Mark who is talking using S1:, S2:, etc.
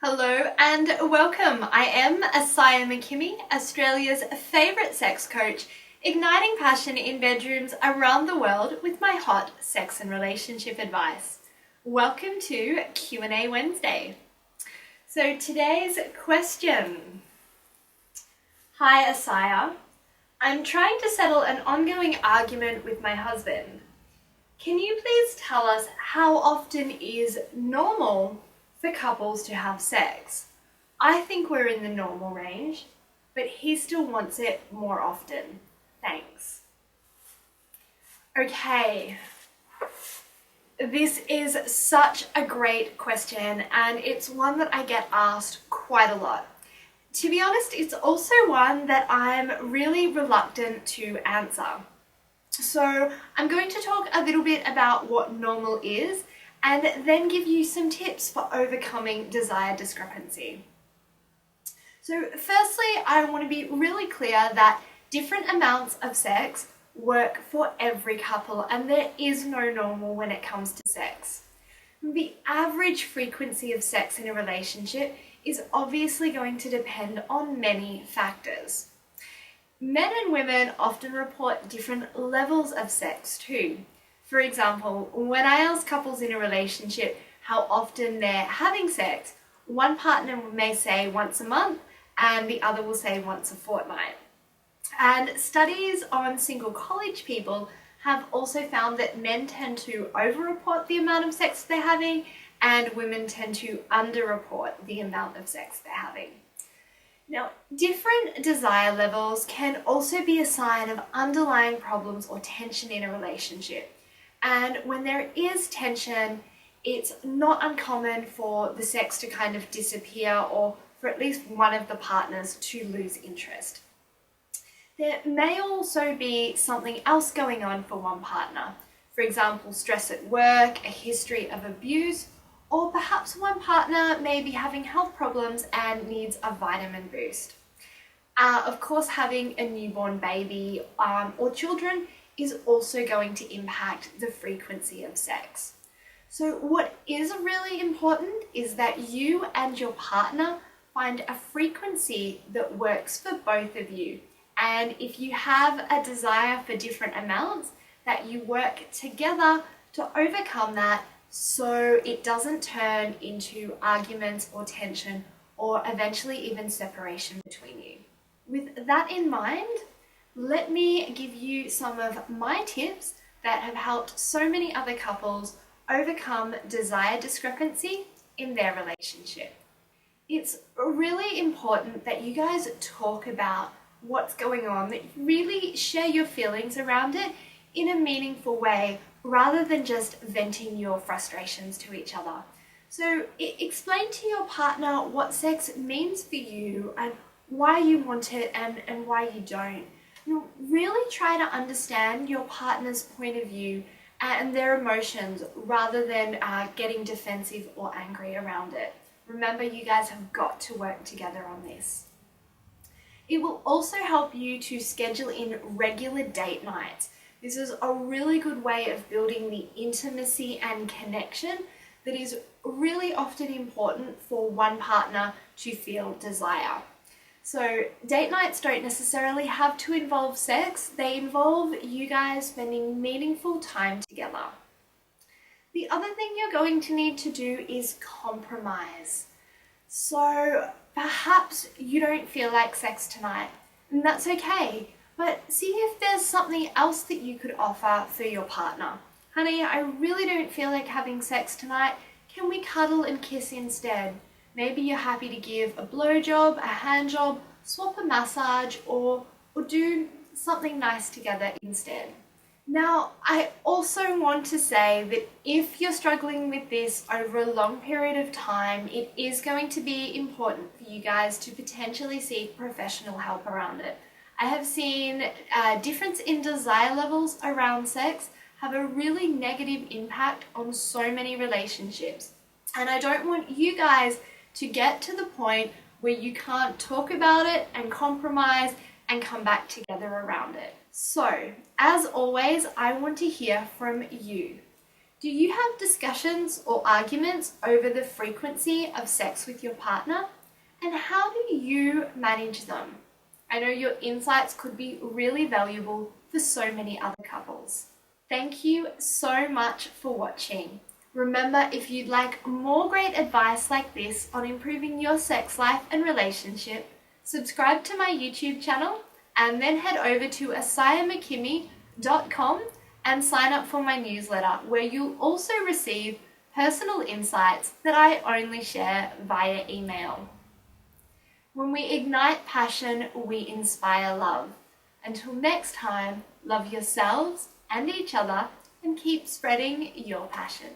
S1: Hello and welcome. I am Isiah McKimmie, Australia's favourite sex coach, igniting passion in bedrooms around the world with my hot sex and relationship advice. Welcome to Q&A Wednesday. So today's question. Hi Isiah, I'm trying to settle an ongoing argument with my husband. Can you please tell us how often is normal for couples to have sex? I think we're in the normal range, but he still wants it more often. Thanks. Okay, this is such a great question, and it's one that I get asked quite a lot. To be honest, it's also one that I'm really reluctant to answer. So I'm going to talk a little bit about what normal is and then give you some tips for overcoming desire discrepancy. So firstly, I want to be really clear that different amounts of sex work for every couple, and there is no normal when it comes to sex. The average frequency of sex in a relationship is obviously going to depend on many factors. Men and women often report different levels of sex too. For example, when I ask couples in a relationship how often they're having sex, one partner may say once a month and the other will say once a fortnight. And studies on single college people have also found that men tend to overreport the amount of sex they're having and women tend to underreport the amount of sex they're having. Now, different desire levels can also be a sign of underlying problems or tension in a relationship. And when there is tension, it's not uncommon for the sex to kind of disappear or for at least one of the partners to lose interest. There may also be something else going on for one partner. For example, stress at work, a history of abuse, or perhaps one partner may be having health problems and needs a vitamin boost. Of course, having a newborn baby or children is also going to impact the frequency of sex. So what is really important is that you and your partner find a frequency that works for both of you. And if you have a desire for different amounts, that you work together to overcome that so it doesn't turn into arguments or tension or eventually even separation between you. With that in mind, let me give you some of my tips that have helped so many other couples overcome desire discrepancy in their relationship. It's really important that you guys talk about what's going on, that you really share your feelings around it in a meaningful way rather than just venting your frustrations to each other. So explain to your partner what sex means for you and why you want it and why you don't. You really try to understand your partner's point of view and their emotions rather than getting defensive or angry around it. Remember, you guys have got to work together on this. It will also help you to schedule in regular date nights. This is a really good way of building the intimacy and connection that is really often important for one partner to feel desire. So date nights don't necessarily have to involve sex, they involve you guys spending meaningful time together. The other thing you're going to need to do is compromise. So perhaps you don't feel like sex tonight, and that's okay. But see if there's something else that you could offer for your partner. Honey, I really don't feel like having sex tonight. Can we cuddle and kiss instead? Maybe you're happy to give a blowjob, a hand job, swap a massage, or do something nice together instead. Now, I also want to say that if you're struggling with this over a long period of time, it is going to be important for you guys to potentially seek professional help around it. I have seen a difference in desire levels around sex have a really negative impact on so many relationships. And I don't want you guys to get to the point where you can't talk about it and compromise and come back together around it. So, as always, I want to hear from you. Do you have discussions or arguments over the frequency of sex with your partner? And how do you manage them? I know your insights could be really valuable for so many other couples. Thank you so much for watching. Remember, if you'd like more great advice like this on improving your sex life and relationship, subscribe to my YouTube channel and then head over to isiahmckimmie.com and sign up for my newsletter, where you'll also receive personal insights that I only share via email. When we ignite passion, we inspire love. Until next time, love yourselves and each other and keep spreading your passion.